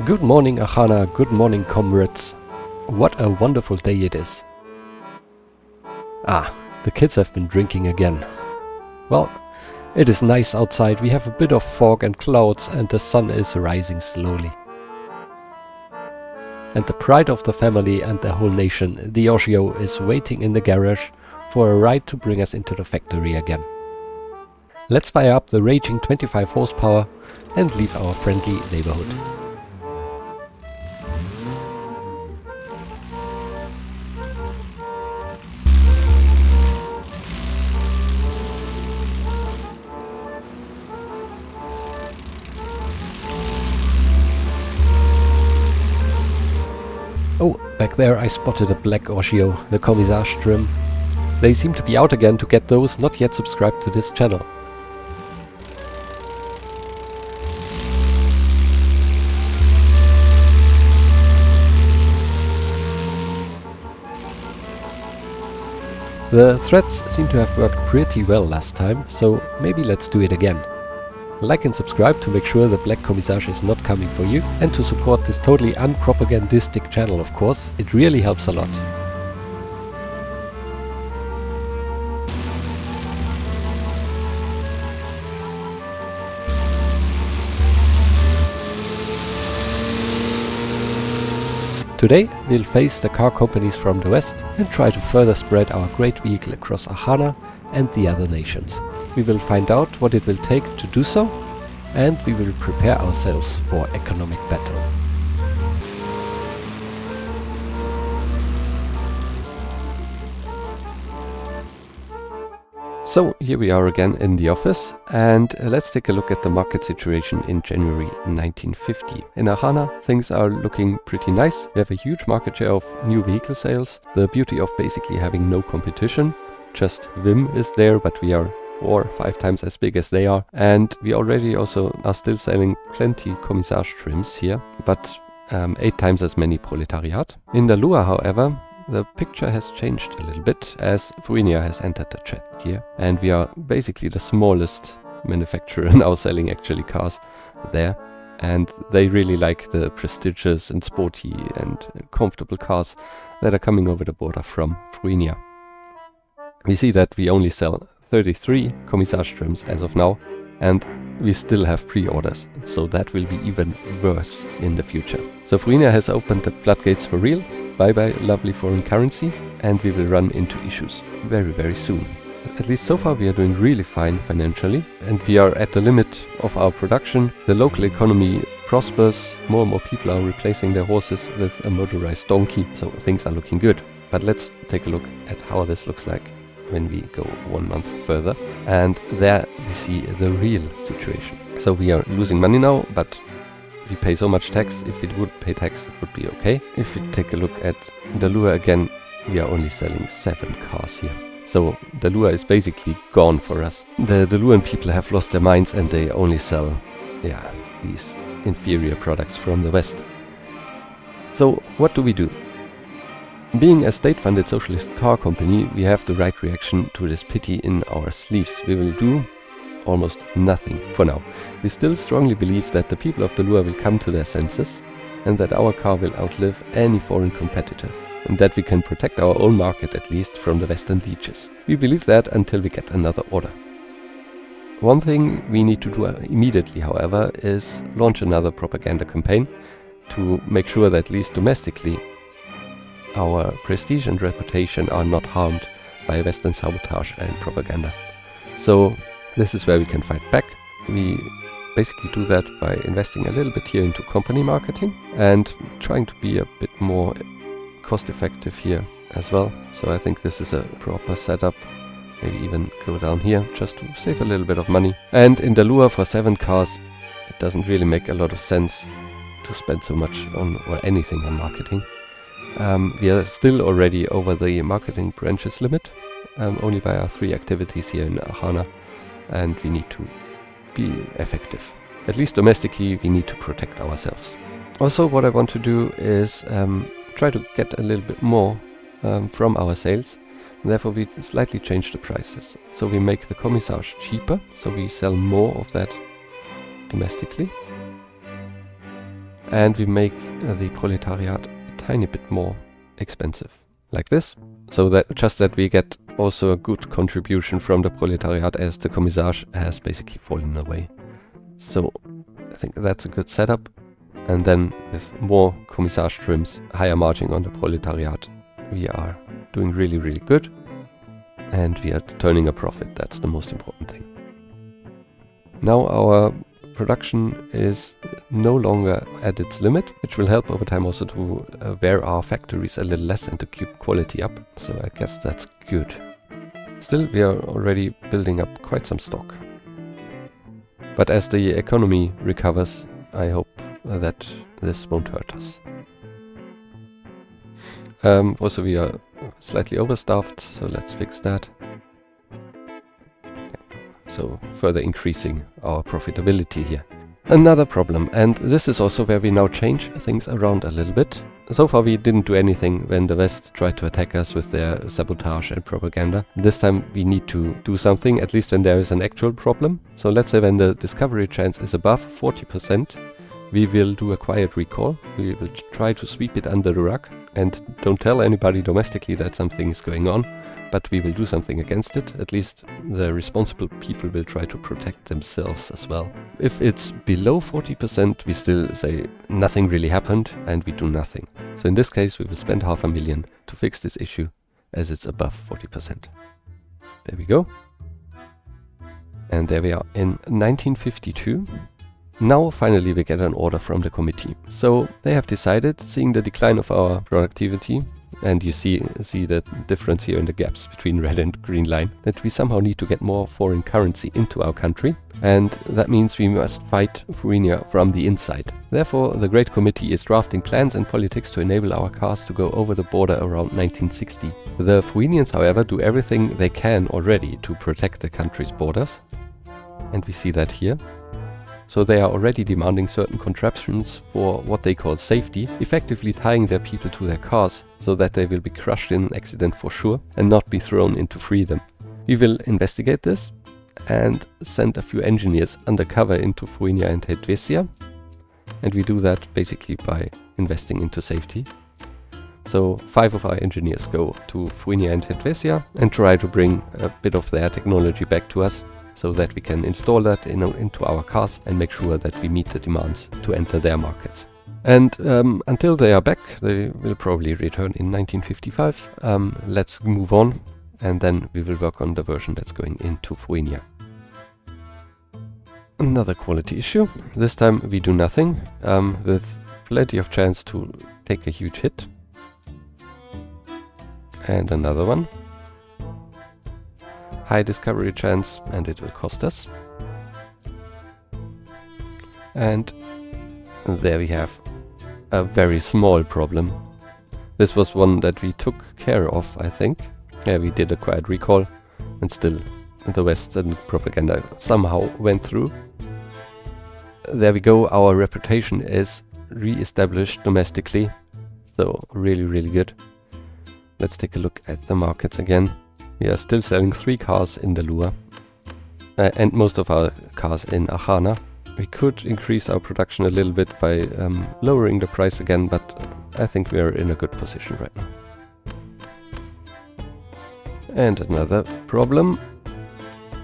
Good morning, Achana, good morning, comrades. What a wonderful day it is. The kids have been drinking again. Well, it is nice outside, we have a bit of fog and clouds and the sun is rising slowly. And the pride of the family and the whole nation, the Oshio, is waiting in the garage for a ride to bring us into the factory again. Let's fire up the raging 25 horsepower and leave our friendly neighborhood. Oh, back there I spotted a black Oshio, the Commissage trim. They seem to be out again to get those not yet subscribed to this channel. The threads seem to have worked pretty well last time, so maybe let's do it again. Like and subscribe to make sure the black Commissage is not coming for you, and to support this totally unpropagandistic channel, of course. It really helps a lot. Today we'll face the car companies from the west and try to further spread our great vehicle across Achana and the other nations. We will find out what it will take to do so, and we will prepare ourselves for economic battle. So here we are again in the office, and let's take a look at the market situation in January 1950. In Achana things are looking pretty nice. We have a huge market share of new vehicle sales. The beauty of basically having no competition. Just Vim is there, but we are 4 or 5 times as big as they are. And we already also are still selling plenty Commissage trims here, but 8 times as many Proletariat. In the Lua, however, the picture has changed a little bit as Fruinia has entered the chat here, and we are basically the smallest manufacturer now selling actually cars there, and they really like the prestigious and sporty and comfortable cars that are coming over the border from Fruinia. We see that we only sell 33 Commissage trims as of now, and we still have pre-orders, so that will be even worse in the future. So Fruinia has opened the floodgates for real. Bye bye lovely foreign currency, and we will run into issues very, very soon. At least so far we are doing really fine financially, and we are at the limit of our production. The local economy prospers, more and more people are replacing their horses with a motorized donkey, so things are looking good. But let's take a look at how this looks like when we go 1 month further, and there we see the real situation. So we are losing money now, but we pay so much tax. If it would pay tax, it would be okay. If we take a look at the Lua again, we are only selling 7 cars here. So the Lua is basically gone for us. The Luan people have lost their minds and they only sell, these inferior products from the West. So what do we do? Being a state-funded socialist car company, we have the right reaction to this pity in our sleeves. We will do almost nothing for now. We still strongly believe that the people of the Lua will come to their senses, and that our car will outlive any foreign competitor, and that we can protect our own market at least from the Western leeches. We believe that until we get another order. One thing we need to do immediately, however, is launch another propaganda campaign to make sure that at least domestically our prestige and reputation are not harmed by Western sabotage and propaganda. So this is where we can fight back. We basically do that by investing a little bit here into company marketing and trying to be a bit more cost effective here as well. So I think this is a proper setup. Maybe even go down here just to save a little bit of money. And in the Lua for 7 cars, it doesn't really make a lot of sense to spend so much on or anything on marketing. We are still already over the marketing branches limit, only by our 3 activities here in Achana. And we need to be effective. At least domestically, we need to protect ourselves. Also, what I want to do is try to get a little bit more from our sales. Therefore, we slightly change the prices. So we make the Commissage cheaper, so we sell more of that domestically. and we make the proletariat a tiny bit more expensive, like this. So that just that we get also a good contribution from the proletariat, as the commissage has basically fallen away. So I think that's a good setup. And then with more commissage trims, higher margin on the proletariat, we are doing really, really good. And we are turning a profit. That's the most important thing. Now our production is no longer at its limit, which will help over time also to wear our factories a little less and to keep quality up. So I guess that's good. Still, we are already building up quite some stock. But as the economy recovers, I hope that this won't hurt us. Also, we are slightly overstaffed, so let's fix that. So further increasing our profitability here. Another problem, and this is also where we now change things around a little bit. So far we didn't do anything when the West tried to attack us with their sabotage and propaganda. This time we need to do something, at least when there is an actual problem. So let's say when the discovery chance is above 40%, we will do a quiet recall. We will try to sweep it under the rug and don't tell anybody domestically that something is going on, but we will do something against it. At least the responsible people will try to protect themselves as well. If it's below 40%, we still say nothing really happened and we do nothing. So in this case, we will spend $500,000 to fix this issue as it's above 40%. There we go. And there we are in 1952. Now finally we get an order from the committee. So they have decided, seeing the decline of our productivity, and you see the difference here in the gaps between red and green line, that we somehow need to get more foreign currency into our country. And that means we must fight Fuenia from the inside. Therefore, the Great Committee is drafting plans and politics to enable our cars to go over the border around 1960. The Fuenians, however, do everything they can already to protect the country's borders. And we see that here. So they are already demanding certain contraptions for what they call safety, effectively tying their people to their cars so that they will be crushed in an accident for sure and not be thrown into freedom. We will investigate this and send a few engineers undercover into Fuenia and Helvetia, and we do that basically by investing into safety. So 5 of our engineers go to Fuenia and Helvetia and try to bring a bit of their technology back to us, so that we can install that into our cars and make sure that we meet the demands to enter their markets. And until they are back, they will probably return in 1955. Let's move on, and then we will work on the version that's going into Fuenia. Another quality issue. This time we do nothing, with plenty of chance to take a huge hit. And another one. High discovery chance, and it will cost us. And there we have a very small problem. This was one that we took care of, I think. Yeah, we did a quiet recall, and still the Western propaganda somehow went through. There we go, our reputation is re-established domestically, so really, really good. Let's take a look at the markets again. We are still selling 3 cars in the Lua, and most of our cars in Achana. We could increase our production a little bit by lowering the price again, but I think we are in a good position right now. And another problem.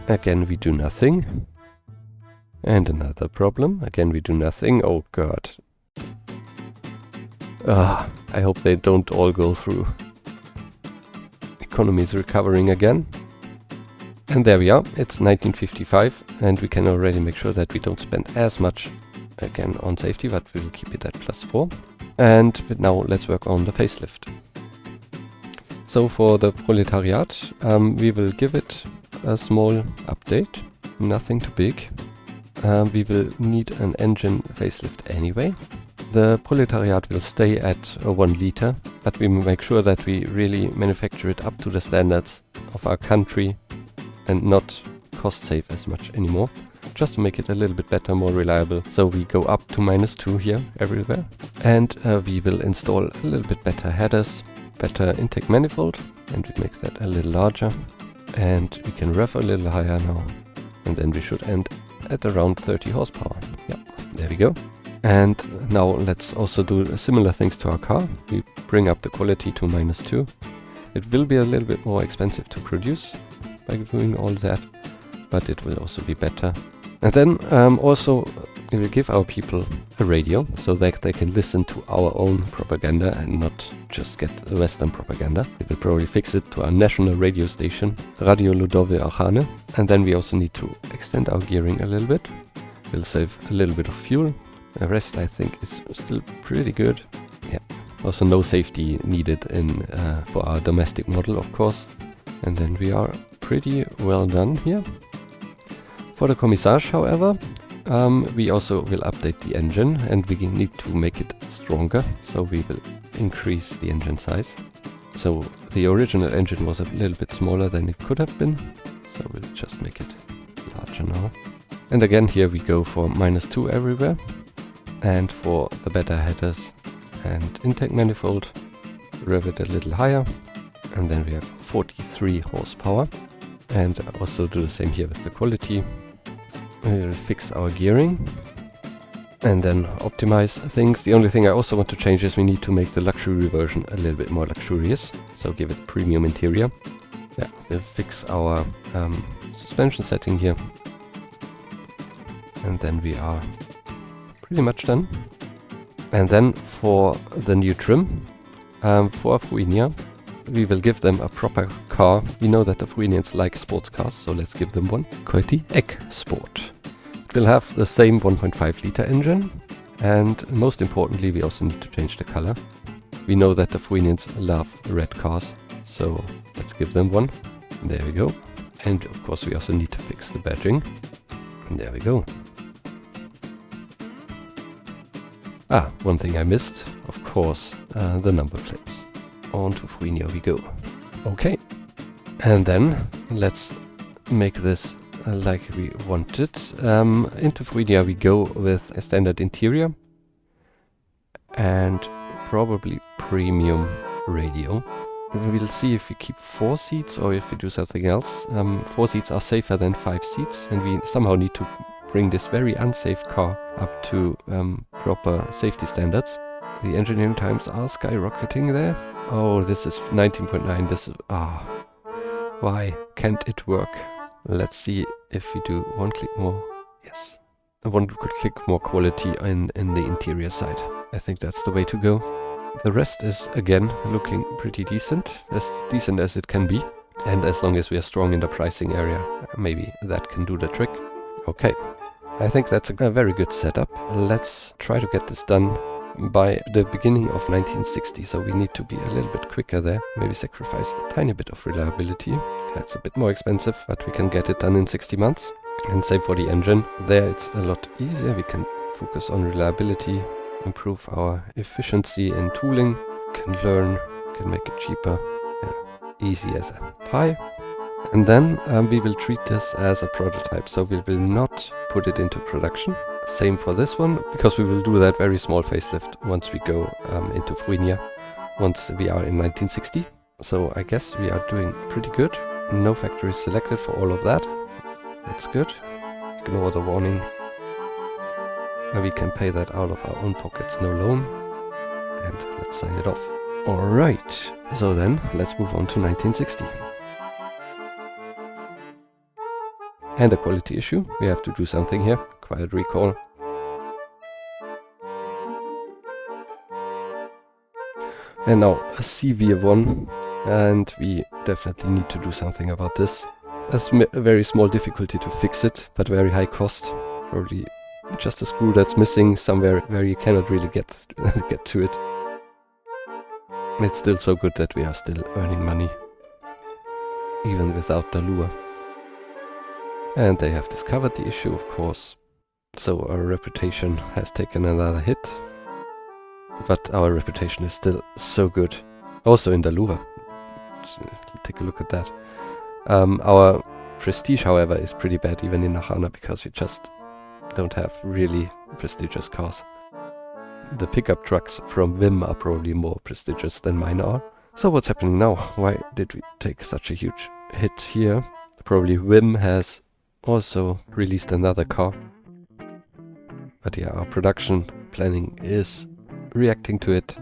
Again, we do nothing. And another problem. Again, we do nothing. Oh god. I hope they don't all go through. Economy is recovering again. And there we are, it's 1955, and we can already make sure that we don't spend as much again on safety, but we will keep it at +4. But now let's work on the facelift. So for the proletariat, we will give it a small update, nothing too big. We will need an engine facelift anyway. The proletariat will stay at 1 liter, but we will make sure that we really manufacture it up to the standards of our country and not cost save as much anymore, just to make it a little bit better, more reliable. So we go up to -2 here everywhere, and we will install a little bit better headers, better intake manifold, and we make that a little larger, and we can rev a little higher now, and then we should end at around 30 horsepower. Yeah, there we go. And now let's also do similar things to our car. We bring up the quality to -2. It will be a little bit more expensive to produce by doing all that, but it will also be better. And then also we will give our people a radio so that they can listen to our own propaganda and not just get Western propaganda. We will probably fix it to our national radio station, Radio Ludowy Achane. And then we also need to extend our gearing a little bit. We'll save a little bit of fuel. The rest I think is still pretty good. Yeah. Also no safety needed in for our domestic model, of course. And then we are pretty well done here. For the Commissage, however, we also will update the engine and we need to make it stronger. So we will increase the engine size. So the original engine was a little bit smaller than it could have been. So we'll just make it larger now. And again, here we go for -2 everywhere. And for the better headers and intake manifold, rev it a little higher. And then we have 43 horsepower. And also do the same here with the quality. We'll fix our gearing and then optimize things. The only thing I also want to change is we need to make the luxury version a little bit more luxurious. So give it premium interior. Yeah, we'll fix our suspension setting here. And then we are pretty much done. And then for the new trim, for Fuinia, we will give them a proper car. We know that the Fuinians like sports cars, so let's give them one. Quality Egg Sport. It will have the same 1.5 liter engine, and most importantly, we also need to change the color. We know that the Fuinians love red cars, so let's give them one. There we go. And of course, we also need to fix the badging. And there we go. Ah, one thing I missed, of course, the number plates. On to Fuinia we go. Okay, and then let's make this like we wanted. Into Fuinia we go with a standard interior and probably premium radio. We'll see if we keep 4 seats or if we do something else. 4 seats are safer than 5 seats, and we somehow need to bring this very unsafe car up to proper safety standards. The engineering times are skyrocketing there. Oh, this is 19.9. This is... why can't it work? Let's see if we do 1 click more. Yes. 1 click more quality in the interior side. I think that's the way to go. The rest is, again, looking pretty decent. As decent as it can be. And as long as we are strong in the pricing area, maybe that can do the trick. Okay. I think that's a very good setup. Let's try to get this done by the beginning of 1960, so we need to be a little bit quicker there. Maybe sacrifice a tiny bit of reliability. That's a bit more expensive, but we can get it done in 60 months. And same for the engine. There it's a lot easier. We can focus on reliability, improve our efficiency in tooling, can learn, can make it cheaper. Yeah, easy as a pie. And then we will treat this as a prototype, so we will not put it into production. Same for this one, because we will do that very small facelift once we go into Fuinia, once we are in 1960. So I guess we are doing pretty good. No factory selected for all of that. That's good. Ignore the warning. And we can pay that out of our own pockets, no loan. And let's sign it off. Alright, so then let's move on to 1960. And a quality issue. We have to do something here. Quiet recall. And now a severe one. And we definitely need to do something about this. There's a very small difficulty to fix it, but very high cost. Probably just a screw that's missing somewhere where you cannot really get to it. It's still so good that we are still earning money, even without the lure. And they have discovered the issue, of course. So our reputation has taken another hit. But our reputation is still so good. Also in the lure. Take a look at that. Our prestige, however, is pretty bad even in Achane, because we just don't have really prestigious cars. The pickup trucks from Vim are probably more prestigious than mine are. So what's happening now? Why did we take such a huge hit here? Probably Vim has also released another car. But yeah, our production planning is reacting to it.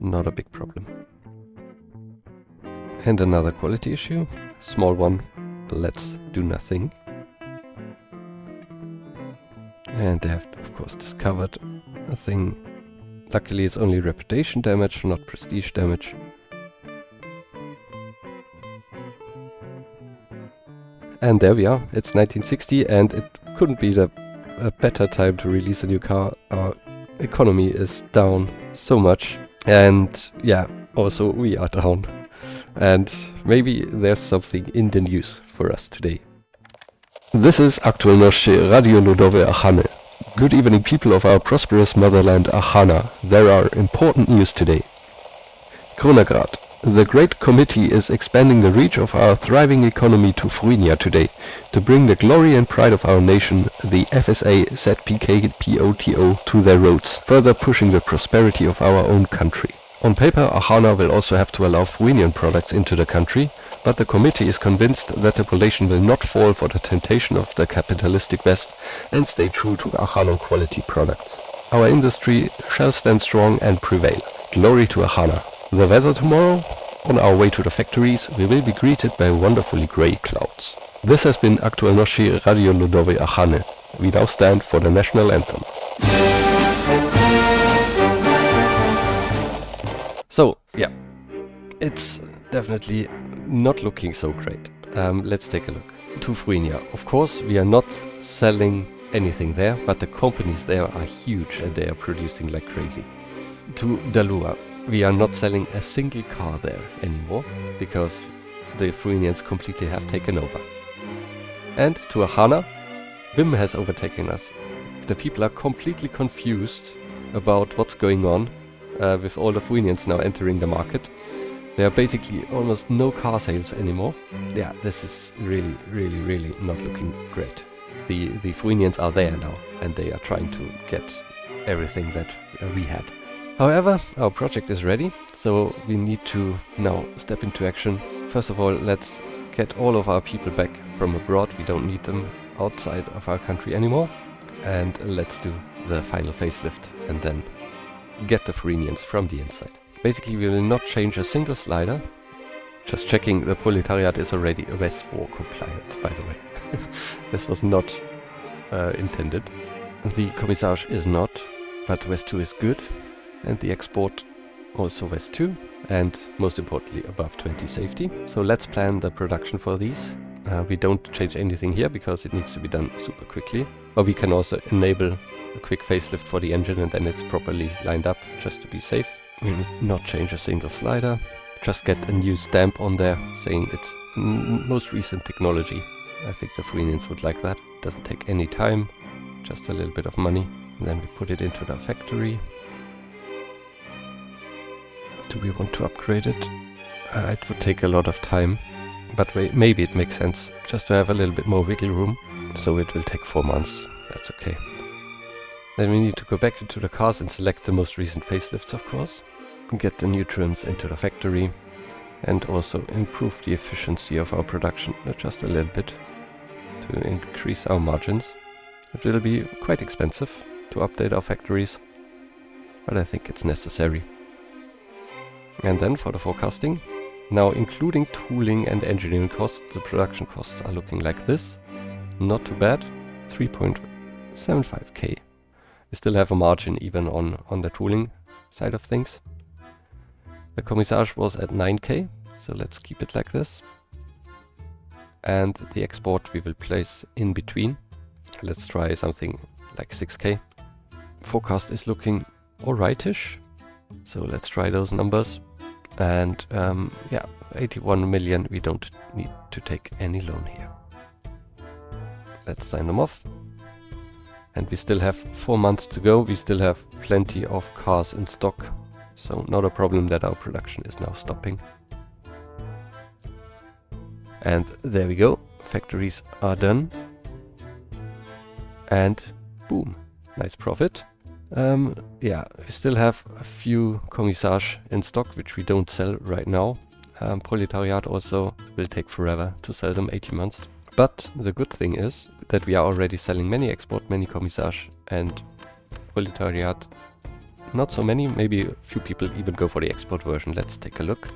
Not a big problem. And another quality issue, small one, let's do nothing. And they have, of course, discovered nothing. Luckily it's only reputation damage, not prestige damage. And there we are, it's 1960 and it couldn't be a better time to release a new car. Our economy is down so much, and yeah, also we are down. And maybe there's something in the news for us today. This is Aktualności Radio Ludowe Achany. Good evening, people of our prosperous motherland Achana. There are important news today. Kronograd. The Great Committee is expanding the reach of our thriving economy to Frýnia today, to bring the glory and pride of our nation, the FSA ZPKPOTO, to their roads, further pushing the prosperity of our own country. On paper, Achana will also have to allow Frýnian products into the country, but the committee is convinced that the population will not fall for the temptation of the capitalistic West and stay true to Achana quality products. Our industry shall stand strong and prevail. Glory to Achana. The weather tomorrow? On our way to the factories, we will be greeted by wonderfully grey clouds. This has been Aktualności Radio Ludowe Achany. We now stand for the national anthem. So, yeah, it's definitely not looking so great. Let's take a look. To Frýnia. Of course, we are not selling anything there, but the companies there are huge and they are producing like crazy. To Dalua. We are not selling a single car there anymore, because the Frýnians completely have taken over. And to Achana, Vim has overtaken us. The people are completely confused about what's going on with all the Frýnians now entering the market. There are basically almost no car sales anymore. Yeah, this is really not looking great. The Frýnians are there now, and they are trying to get everything that we had. However, our project is ready, so we need to now step into action. First of all, let's get all of our people back from abroad. We don't need them outside of our country anymore. And let's do the final facelift and then get the Frýnians from the inside. Basically, we will not change a single slider. Just checking, the proletariat is already West 4 compliant, by the way. This was not intended. The commissage is not, but West 2 is good. And the export also West 2, and most importantly above 20 safety. So let's plan the production for these. We don't change anything here because it needs to be done super quickly. But we can also enable a quick facelift for the engine and then it's properly lined up just to be safe. We will not change a single slider. Just get a new stamp on there saying it's most recent technology. I think the Frýnians would like that. Doesn't take any time, just a little bit of money. And then we put it into the factory. Do we want to upgrade it? It would take a lot of time, but maybe it makes sense just to have a little bit more wiggle room. So it will take 4 months. That's okay. Then we need to go back into the cars and select the most recent facelifts, of course. Get the new trims into the factory and also improve the efficiency of our production just a little bit to increase our margins. It will be quite expensive to update our factories, but I think it's necessary. And then for the forecasting, now including tooling and engineering costs, the production costs are looking like this. Not too bad, 3.75k. We still have a margin even on the tooling side of things. The commissage was at 9k, so let's keep it like this. And the export we will place in between. Let's try something like 6k. Forecast is looking alrightish, so let's try those numbers. And yeah, 81 million, we don't need to take any loan here. Let's sign them off. And we still have 4 months to go. We still have plenty of cars in stock, so not a problem that our production is now stopping. And there we go, factories are done. And boom, nice profit. Yeah, we still have a few commissage in stock, which we don't sell right now. Proletariat also will take forever to sell them, 18 months. But the good thing is that we are already selling many export, many commissage, and Proletariat, not so many, maybe a few people even go for the export version. Let's take a look.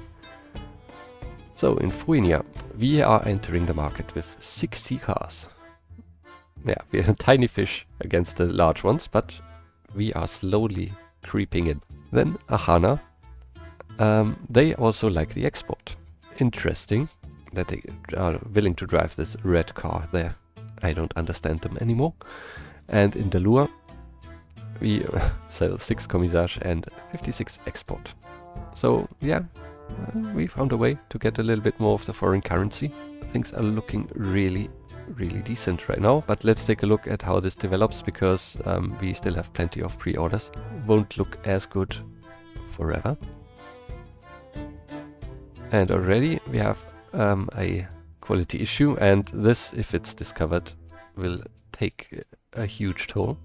So in Fuenia, we are entering the market with 60 cars. Yeah, we are a tiny fish against the large ones, but we are slowly creeping in. Then Ahana, they also like the export. Interesting that they are willing to drive this red car there. I don't understand them anymore. And in Dalua, we sell 6 commissage and 56 export. So yeah, we found a way to get a little bit more of the foreign currency. Things are looking really decent right now, but let's take a look at how this develops, because we still have plenty of pre-orders. Won't look as good forever. And already we have a quality issue, and this, if it's discovered, will take a huge toll.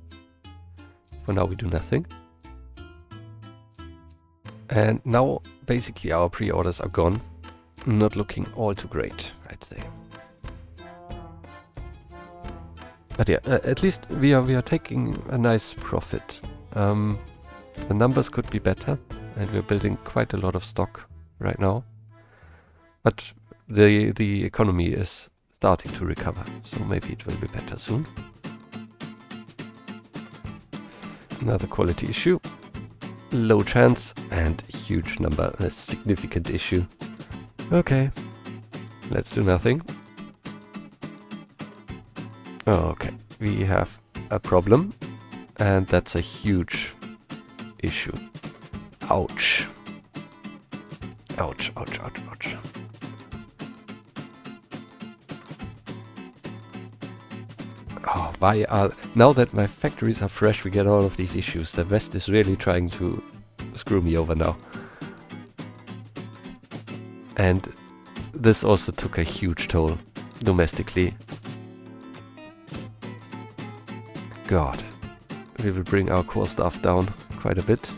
For now we do nothing. And now basically our pre-orders are gone. Not looking all too great, I'd say. But yeah, at least we are taking a nice profit. The numbers could be better, and we're building quite a lot of stock right now. But the economy is starting to recover, so maybe it will be better soon. Another quality issue. Low chance and huge number, a significant issue. Okay, let's do nothing. Okay, we have a problem, and that's a huge issue. Ouch. Ouch, ouch, ouch, ouch. Oh, why are... Now that my factories are fresh, we get all of these issues. The West is really trying to screw me over now. And this also took a huge toll domestically. God. We will bring our core staff down quite a bit.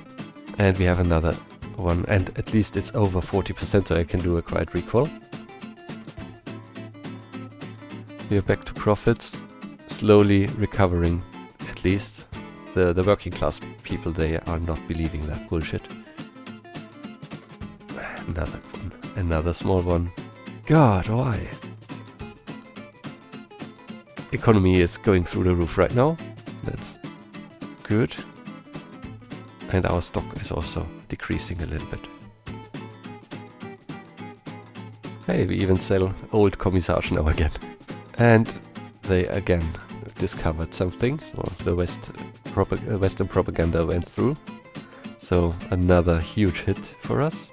And we have another one. And at least it's over 40%, so I can do a quiet recall. We are back to profits. Slowly recovering, at least. The working class people, they are not believing that bullshit. Another one. Another small one. God, why? Economy is going through the roof right now. That's good. And our stock is also decreasing a little bit. Hey, we even sell old commissage now again. And they again discovered something. Well, the Western propaganda went through. So another huge hit for us.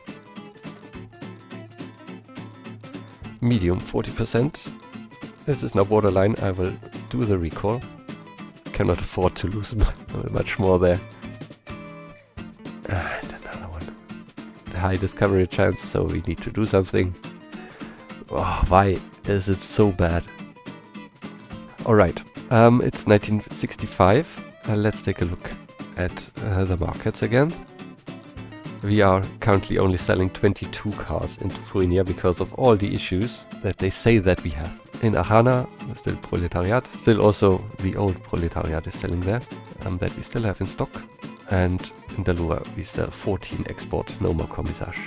Medium 40%. This is now borderline. I will do the recall. Cannot afford to lose much more there. And another one. The high discovery chance, so we need to do something. Oh, why is it so bad? Alright, it's 1965. Let's take a look at the markets again. We are currently only selling 22 cars into Fuenia because of all the issues that they say that we have. In Ahana, still Proletariat. Still also the old Proletariat is selling there, that we still have in stock. And in Dalua we sell 14 export, no more commissage.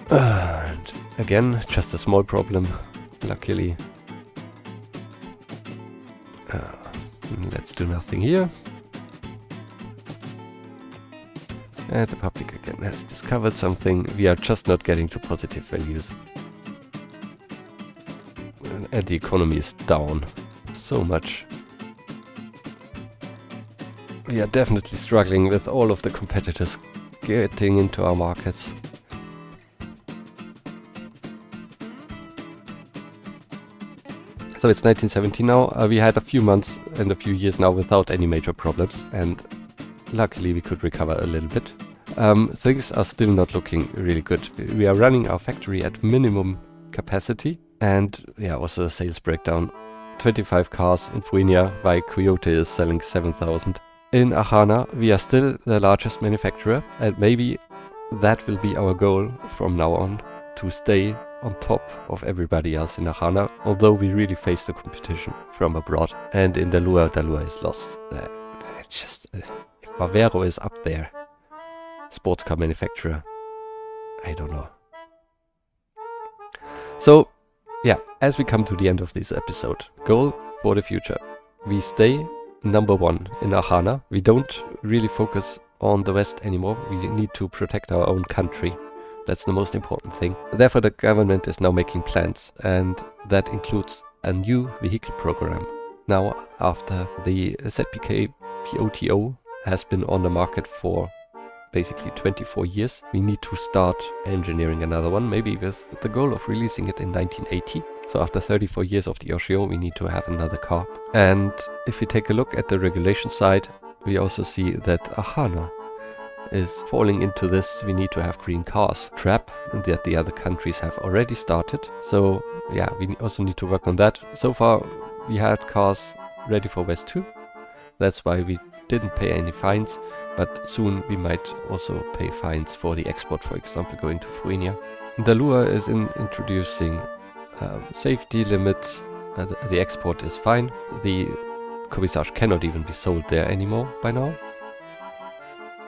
And again, just a small problem, luckily. Let's do nothing here. And the public again has discovered something. We are just not getting to positive values. And the economy is down so much. We are definitely struggling with all of the competitors getting into our markets. So it's 1970 now. We had a few months and a few years now without any major problems, and luckily we could recover a little bit. Things are still not looking really good. We are running our factory at minimum capacity, and yeah, also a sales breakdown. 25 cars in Fuenia, while Coyote is selling 7,000. In Ahana, we are still the largest manufacturer, and maybe that will be our goal from now on, to stay on top of everybody else in Ahana, although we really face the competition from abroad. And in Dalua is lost. just if Bavero is up there, sports car manufacturer, I don't know. So yeah, as we come to the end of this episode, goal for the future. We stay number one in Ahana. We don't really focus on the West anymore. We need to protect our own country. That's the most important thing. Therefore, the government is now making plans, and that includes a new vehicle program. Now, after the ZPKPOTO has been on the market for basically 24 years, we need to start engineering another one, maybe with the goal of releasing it in 1980. So after 34 years of the Oshio, we need to have another car. And if we take a look at the regulation side, we also see that Ahana is falling into this. We need to have green cars trap, and that the other countries have already started. So yeah, we also need to work on that. So far, we had cars ready for West 2. That's why we didn't pay any fines, but soon we might also pay fines for the export, for example, going to Fuenia. The Lua is introducing safety limits. The export is fine. The Commissage cannot even be sold there anymore by now.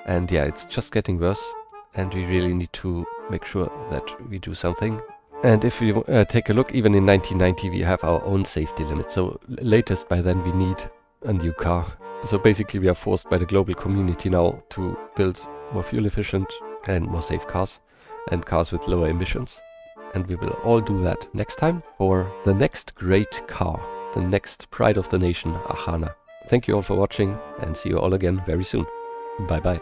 And yeah, it's just getting worse, and we really need to make sure that we do something. And if we take a look, even in 1990 we have our own safety limit, so latest by then we need a new car. So basically we are forced by the global community now to build more fuel efficient and more safe cars, and cars with lower emissions. And we will all do that next time for the next great car, the next pride of the nation, Ahana. Thank you all for watching, and see you all again very soon. Bye bye.